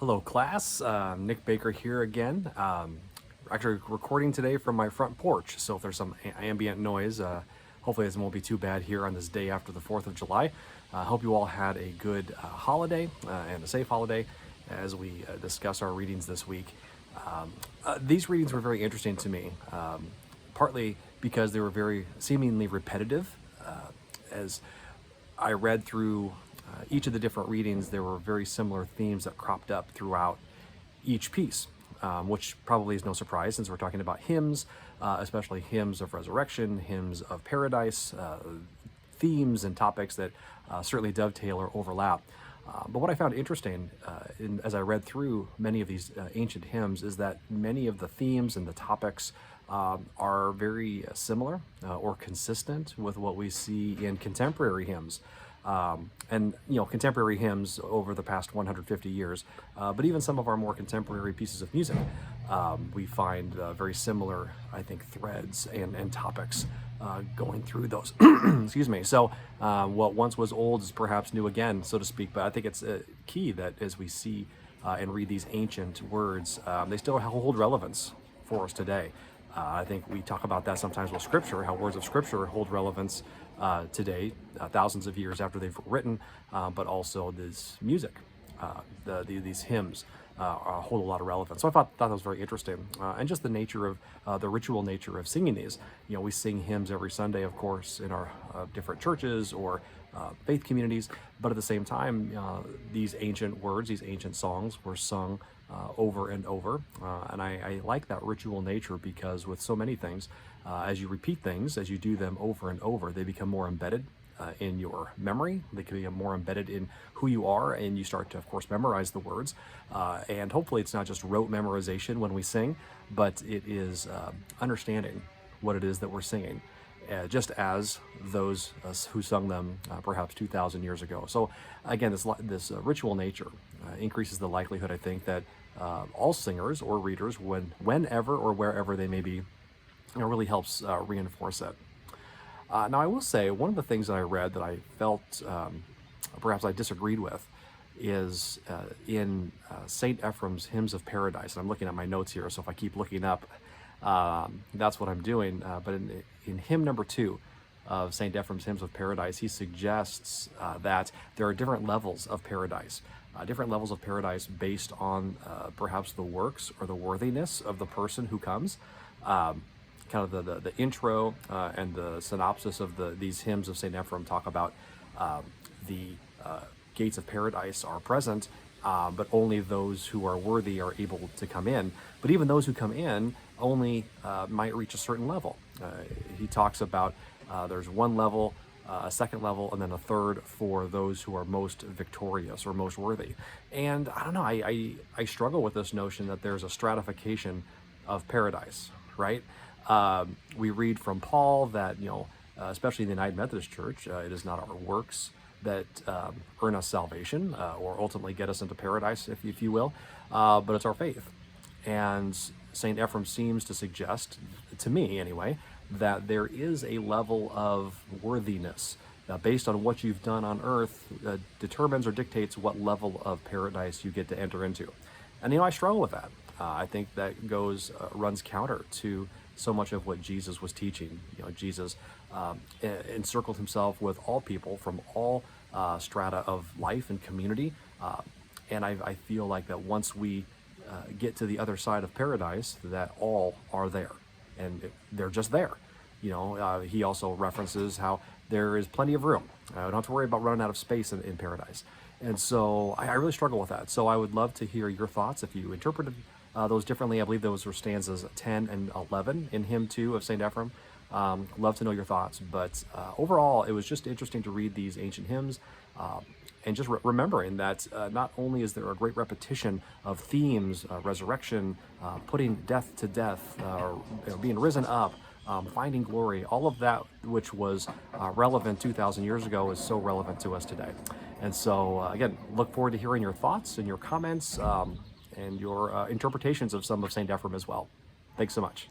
Hello class, Nick Baker here again. Actually recording today from my front porch, so if there's some ambient noise, hopefully this won't be too bad here on this day after the 4th of July. I hope you all had a good holiday and a safe holiday as we discuss our readings this week. These readings were very interesting to me, partly because they were very seemingly repetitive. As I read through each of the different readings, there were very similar themes that cropped up throughout each piece, which probably is no surprise since we're talking about hymns, especially hymns of resurrection, hymns of paradise, themes and topics that certainly dovetail or overlap. But what I found interesting as I read through many of these ancient hymns is that many of the themes and the topics are very similar or consistent with what we see in contemporary hymns. And contemporary hymns over the past 150 years, but even some of our more contemporary pieces of music, we find very similar, I think, threads and topics going through those. Excuse me. So what once was old is perhaps new again, so to speak. But I think it's key that as we see and read these ancient words, they still hold relevance for us today. I think we talk about that sometimes with Scripture, how words of Scripture hold relevance today, thousands of years after they've written, but also this music, these hymns hold a lot of relevance. So I thought that was very interesting, and just the nature of the ritual nature of singing these. We sing hymns every Sunday, of course, in our different churches or faith communities, but at the same time, these ancient words, these ancient songs were sung over and over, and I like that ritual nature because with so many things, as you repeat things, as you do them over and over, they become more embedded in your memory. They can become more embedded in who you are, and you start to, of course, memorize the words. And hopefully it's not just rote memorization when we sing, but it is understanding what it is that we're singing, just as those who sung them perhaps 2,000 years ago. So again, this ritual nature increases the likelihood, I think, that all singers or readers, whenever or wherever they may be, really helps reinforce it. Now, I will say one of the things that I read that I felt perhaps I disagreed with is in St. Ephraim's Hymns of Paradise. And I'm looking at my notes here, so if I keep looking up, that's what I'm doing. But in hymn number 2 of St. Ephraim's Hymns of Paradise, he suggests that there are different levels of paradise. Based on perhaps the works or the worthiness of the person who comes. Kind of the intro and the synopsis of these hymns of St. Ephrem talk about the gates of paradise are present, but only those who are worthy are able to come in. But even those who come in only might reach a certain level. He talks about there's one level, a second level, and then a third for those who are most victorious or most worthy. And I don't know, I struggle with this notion that there's a stratification of paradise, right? We read from Paul that, especially in the United Methodist Church, it is not our works that earn us salvation or ultimately get us into paradise, if you will, but it's our faith. And St. Ephrem seems to suggest, to me anyway, that there is a level of worthiness based on what you've done on earth determines or dictates what level of paradise you get to enter into. And I struggle with that. I think that runs counter to so much of what Jesus was teaching. Jesus encircled himself with all people from all strata of life and community, and I feel like that once we get to the other side of paradise, that all are there, and they're just there. He also references how there is plenty of room. I don't have to worry about running out of space in paradise. And so I really struggle with that. So I would love to hear your thoughts if you interpreted those differently. I believe those were stanzas 10 and 11 in hymn 2 of St. Ephrem. Love to know your thoughts. But overall, it was just interesting to read these ancient hymns and just remembering that not only is there a great repetition of themes, resurrection, putting death to death, being risen up, finding glory, all of that which was relevant 2,000 years ago is so relevant to us today. And so, again, look forward to hearing your thoughts and your comments and your interpretations of some of St. Ephrem as well. Thanks so much.